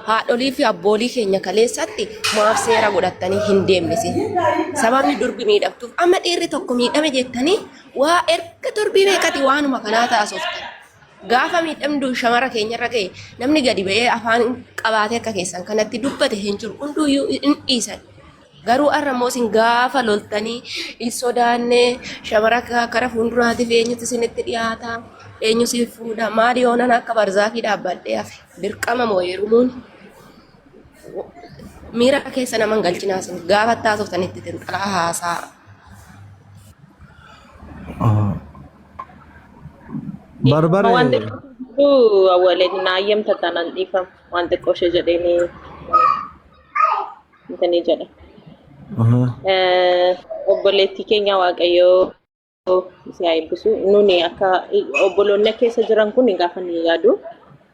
haadholii fi abboolii keenya kaleessatti maaf seera godhattanii hin deemnisi sababni durbi miidhamtuuf amma dhiirri tokko miidhame jettanii waa erga durbii beekati waanuma kanaa taasoftan gaafa miidhamdu shamara keenyarra ga'e namni gadi ba'ee afaan qabaatee akka keessan kanatti dubbate hin jiru hunduuyyuu hin dhiisan. Garuu arramoo isin gaafa loltanii hin sodaanne shamara kara fuulduraatiif eenyutu isinitti dhiyaata eenyu siif fuudha maali yoonan akka barzaafii dhaabbadhee hafe dirqama moo'eerumuun miira keessa naman galchinaas gaafa taasoftanitti xinxalaa haasaa. Barbare. Waan xiqqoo awwaleen naayyamta tanan dhiifama waan xiqqoo ishee jedheenii intanii jedha. Obboleettii keenya Waaqayyoo si haa eebbisu. Nuni akka obboloonni keessa jiran kun gaafa ni yaadu.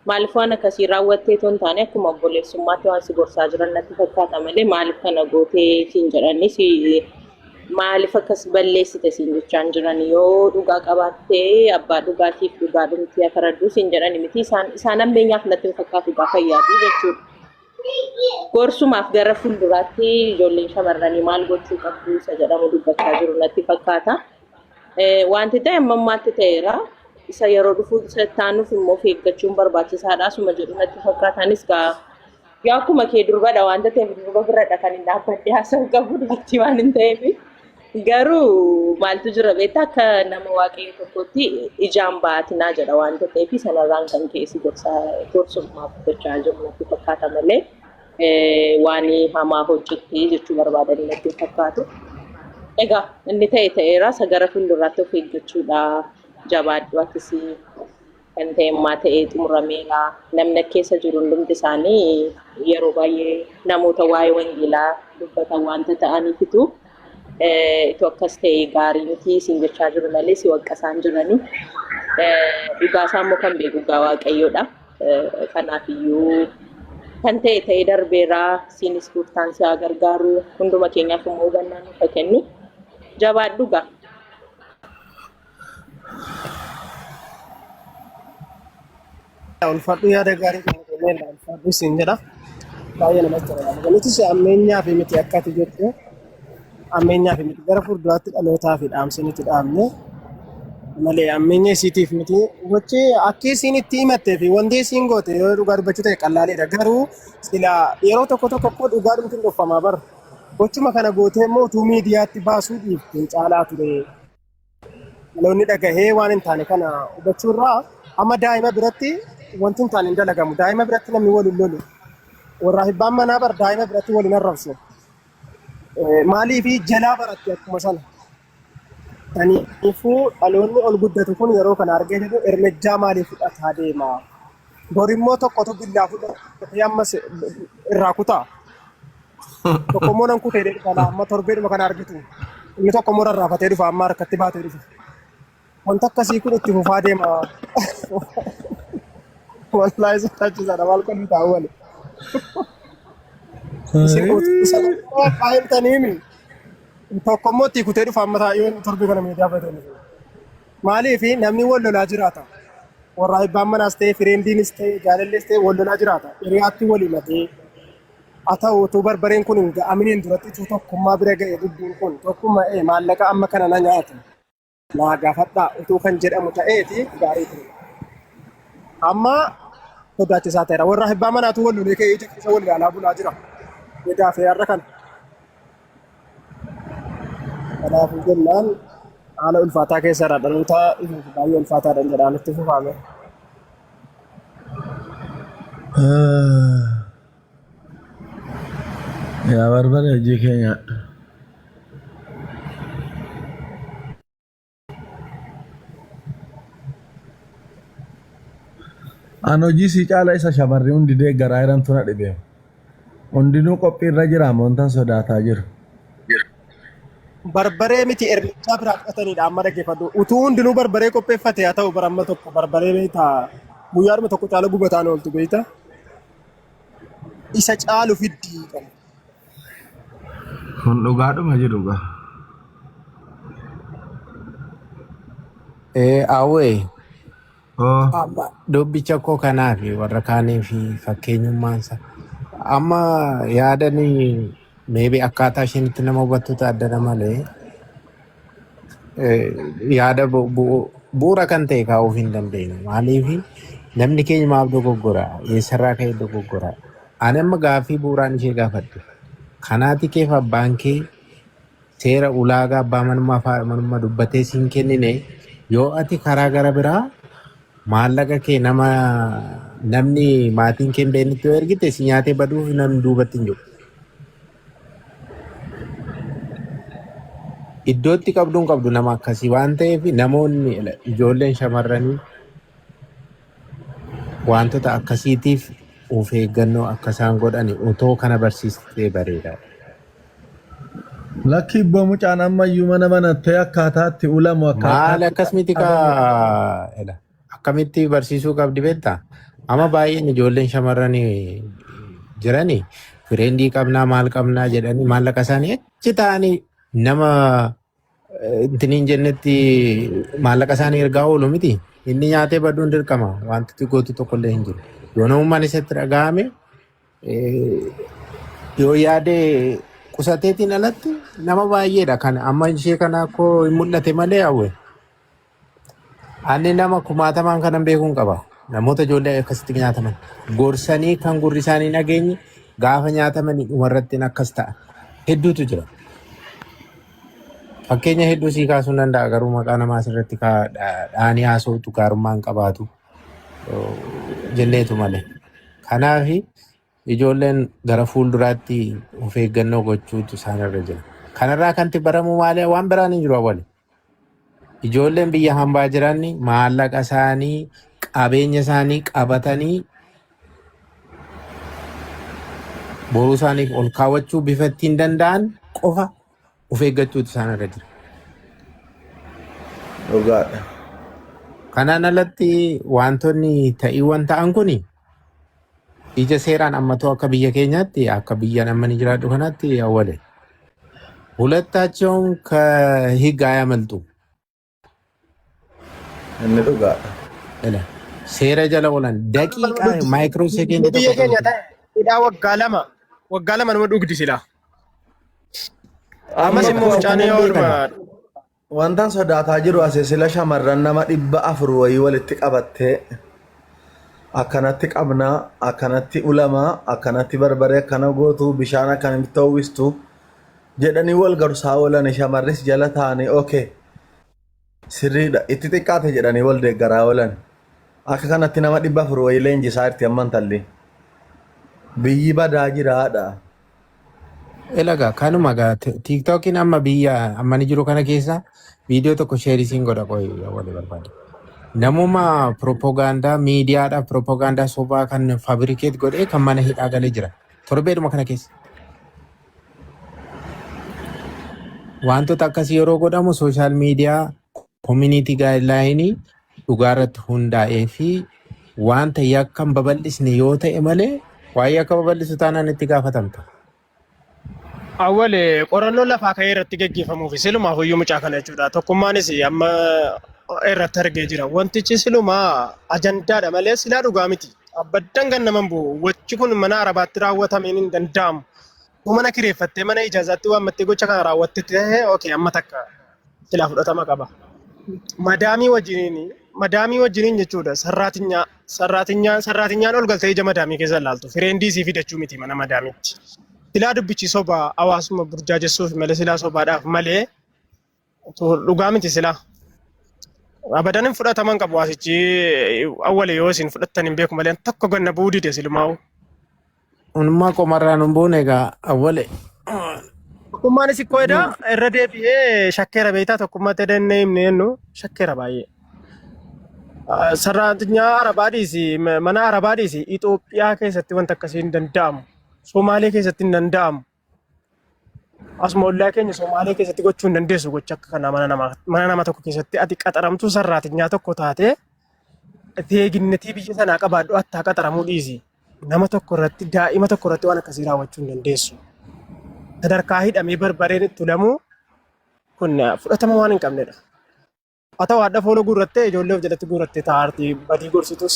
Maaliif waan akkasii raawwattee toon taane akkuma obboleessummaatti waan si gorsaa jiran natti fakkaata malee maaliif kana gootee siin jedhanis maaliif akkas balleessite siin jechaan jiran yoo dhugaa qabaattee abbaa dhugaatiif dhugaa dhumtii akaraduu siin jedhani miti isaan ammeenyaaf natti fakkaatu gaafa yaadu jechuudha. Gorsumaaf gara fuulduraatti ijoolleen shamarranii maal gochuu qabdu isa jedhamu dubbachaa jiru natti fakkaata. Wanti ta'e ammammaatti ta'eera. Isa yeroo dhufu isa taanuuf immoo eeggachuun barbaachisaadha. Asuma jedhu natti fakkaatanis yaa akkuma kee durbadha wanta ta'eef durba biradha kan hin dhaabbadhee haasa'u qabu dubartii waan hin ta'eef. Garuu maaltu jira beektaa akka nama waaqayyo tokkotti ijaan baatinaa jedha wanta ta'eef sanarraan kan keessi gorsummaaf gochaa jiru natti fakkaata malee waan hamaa hojjettee jechuu barbaadanii natti fakkaatu. Egaa inni ta'e ta'eera isa gara fuulduraatti of eeggachuudha jabaadhu akkasii kan ta'e ammaa ta'ee xumurameera namni keessa jiru hundumti isaanii yeroo baay'ee namoota waa'ee wangeelaa dubbatan wanta ta'aniifitu. Itu akkas ta'e gaarii miti isin jechaa jiru malee si waqqasaan jiranii dhugaa isaa immoo kan beeku gaa Waaqayyoodha. Kanaafiyyuu kan ta'e ta'ee darbeeraa isinis gooftaan si haa gargaaru hunduma keenyaaf immoo hubannaa nuuf kennu jabaadhu gaa. Ulfaadhu yaada gaarii kan kenneen ulfaadhu isin jedha baay'ee namatti tola. Nutis ammeenyaa fi miti akka ati jettu ammeenyaa fi miti gara fuulduraatti dhalootaa fi dhaamsinitti dhaamne malee ammeenya isiitiif miti gochi akka isiin itti himattee fi wanti isiin goote yoo dhugaa dubbachuu ta'e qallaaleedha. Garuu sila yeroo tokko dhugaa dhumti dhoffamaa bara gochuma kana gootee immoo utuu miidiyaatti baasuu dhiiftiin caalaa ture. Dhaloonni dhagahee waan hin taane kana hubachuurraa amma daa'ima biratti wanti hin taane hin dalagamu. Daa'ima biratti namni wal hin lolu. Warraa hibbaan manaa bara daa'ima biratti wal hin arrabsu. Maaliifi jalaa baratti akkuma sana. Kanaafuu dhaloonni ol guddatu kun yeroo kana argee jiru ermejjaa maaliif fudhataa deema? Borimmoo tokkotu billaa fudhatee ammas irraa kutaa. Tokkommoo nan kutee dheedha amma torbeedhuma kana argitu. Inni tokkommoo rarraafatee dhufa amma harkatti baatee dhufa. Wanta akkasii kun itti fufaa deema. Wallaahi sodaachisaadha maal qonni taa'u wali. Isin faayimtaniimi. Tokkommoo itti kutee dhufa amma taa'ee torbii kana miidhaa fayyadamu. Maaliif namni wal lolaa jiraata. Warraa hibbaan manaas ta'e fireendiinis ta'e jaalallees ta'e wal lolaa jiraata. Hiriyaatti wal himatee haa ta'u utuu barbareen kun hin ga'aminiin duratti tokkummaa bira ga'e dubbiin kun tokkummaa maallaqa amma kana na nyaata. naa gaafadhaa utuu kan jedhamu ta'eeti gaarii ture. Amma sodaachisaa ta'eera. Warra hibbaa manaatu wal lolee ka'ee ija keessa wal ilaalaa bulaa jira. Egaa fi har'a kana. Kanaafuu jennaan haala ulfaataa keessarra dhaloota baay'ee ulfaataadhaan jedhaan itti fufame. Yaa barbare hojii keenya. An hojii si caala isa shamarree hundi deeggaraa jirantu na dhibe. Hundinuu qophii irra jira amoontan sodaataa jiru. Barbaree miti ermichaa biraa fudhataniidha amma dhaggeeffadhu. Utuu hundinuu barbaree qopheeffate haa ta'u baramma tokko barbaree beektaa guyyaadhuma tokko caala gubataan ooltu beekta. Isa caalu fiddii qabu. Kun dhugaadhuma jedhuga. Awwee. Dubbicha koo kanaaf warra kaaniif fakkeenyummaansa. Amma yaadanii maybe akkaataa isheen nama hubattuutu addana malee yaada bu'uura kan ta'e kaa'uuf hin dandeenyu. Maaliif namni keenya maaf dogoggora? Eessarraa ka'e dogoggora? Ani amma gaaffii bu'uuraan ishee gaafadhu. Kanaati keef abbaan kee seera ulaagaa abbaa manummaa dubbatee siin kennine yoo ati karaa gara biraa maallaqa kee namni maatiin kee hin beeknetti yoo ergite si nyaatee baduuf namni duubatti hin jiru. Iddootti qabduun qabdu nama akkasii waan ta'eef namoonni ijoolleen shamarranii wantoota akkasiitiif of eeggannoo akka isaan godhani otoo kana barsiistee bareedaadha. Lakki ibboo mucaan ammayyuu mana manattee akkaataatti ulamu Maal akkasmiti akkamitti barsiisuu qabdi beektaa? Amma baay'een ijoolleen shamarranii jiranii fireendii qabnaa maal qabnaa jedhanii maallaqa isaanii achi ta'anii nama intiniin jennetti maallaqa isaanii ergaa oolu miti. Inni nyaatee baduun dirqama wanti gootu tokkollee hin jiru. Yoo namummaan isatti dhagahame yoo yaade qusateetiin alatti nama baay'eedha kan amma ishee kana akkoo hin mul'ate malee hawwe. Ani nama kumaatamaan kanan beekuun qaba. Namoota ijoollee akkasitti nyaataman gorsanii kan gurri isaanii nageenye gaafa nyaatamanii dhumarratti akkas ta'a. Hedduutu jira. Fakkeenya hedduu sii kaasuu danda'a garuu maqaa namaa asirratti dhaanii haasa'utu gaarummaa hin qabaatu jenneetu malee. Kanaaf ijoolleen gara fuulduraatti of eeggannoo gochuutu isaanirra jira. Kanarraa kanti baramu malee waan biraan hin jiru awwaali. Ijoolleen biyya hambaa jiran maallaqa isaanii qabeenya isaanii qabatanii boruu isaaniif ol kaawwachuu bifa ittiin danda'an qofa of eeggachuutu isaanirra jira. Dhugaadha. Kanaan alatti wantoonni ta'iiwwan ta'an kun ija seeraan ammatoo akka biyya keenyaatti akka biyya namni jiraatu kanatti awwale. Huለታቸውም ከህግ አያመልጡ Inni dhugaadha. seera jala oolan daqiiqaa maayikiroo sekeendii Biyya keenya ta'e hidhaa waggaa lama nama dhugdi sila. Ammas immoo mucaan yoo orma Wantan sodaataa jiru asii sila shamarran nama 400 wayii walitti qabattee akkanatti qabnaa, akkanatti ulamaa, akkanatti barbaree akkana gootu, bishaan akkanatti ta'uwistu jedhanii wal garsaa oolan shamarris jala taa'anii okay sirriidha itti xiqqaate jedhanii wal deeggaraa oolan. Akka kanatti nama 400 wayii leenjisaa irti amman talli. Biyyi badaa jiraadha. Elagaa kanuma gaa tiiktookiin amma biyya amma ni jiru kana keessa viidiyoo tokko sheerisiin godha qoy walii barbaade. Namuma propagaandaa miidiyaadhaaf propagaandaa sobaa kan fabrikeet godhee kan mana hidhaa galee jira. Torbeedhuma kana keessa. Wantoota akkasii yeroo godhamu sooshaal miidiyaa koominiitii gaayidlaayinii dhugaarratti hundaa'ee fi wanta yakkan babal'isne yoo ta'e malee waa'ee akka babal'isu taanaan itti gaafatamta. awwal qorannoo lafaa ka'ee irratti gaggeeffamuuf silumaa hoyyuu mucaa kana jechuudha. Tokkummaanis amma irratti argee jira. Wantichi silumaa ajandaadha malee silaa dhugaa miti. Abbaddaan gan naman bu'u. Wachi kun mana arabaatti raawwatameen hin danda'amu. Mana kireeffattee mana ijaazaatti waan mattee gocha kana raawwatte ta'ee okay amma takka silaa fudhatama qaba. madaamii wajjiniin jechuudha sarraatinyaan ol galtee ija madaamii keessa ilaaltu fireendii sii fidachuu miti mana madaamitti. Silaa dubbichi sobaa hawaasuma burjaajessuuf malee silaa sobaadhaaf malee dhugaa miti silaa. Abadan hin fudhataman qabu asichi awwalee yoo isin fudhattan hin beeku malee tokko ganna bu'uu dide silumaa'u. Unummaa qomarraan hin buune egaa awwalee. Tokkummaanis ikkoo edaa irra deebi'ee shakkeera beektaa tokkummaa ta'ee dannee himne jennu shakkeera baay'ee. Sarraatinyaa Arabaadhiis mana Arabaadhiis Itoophiyaa keessatti wanta akkasii hin danda'amu. Somaalee keessatti hin danda'amu. Asuma ollaa keenya Somaalee keessatti gochuu hin dandeessu gocha akka kanaa mana nama tokko keessatti ati qaxaramtuu sarraatinyaa tokko taate deegginnatii biyya sanaa qabaadhu attaa qaxaramuu dhiisi. Nama tokko irratti daa'ima tokko irratti waan akkasii raawwachuu hin dandeessu. Sadarkaa hidhamee barbareen itti tulamuu kun fudhatama waan hin qabnedha. Haa ta'u haadha fooloo guurrattee ijoollee of jalatti guurrattee taa'aartii badii gorsitus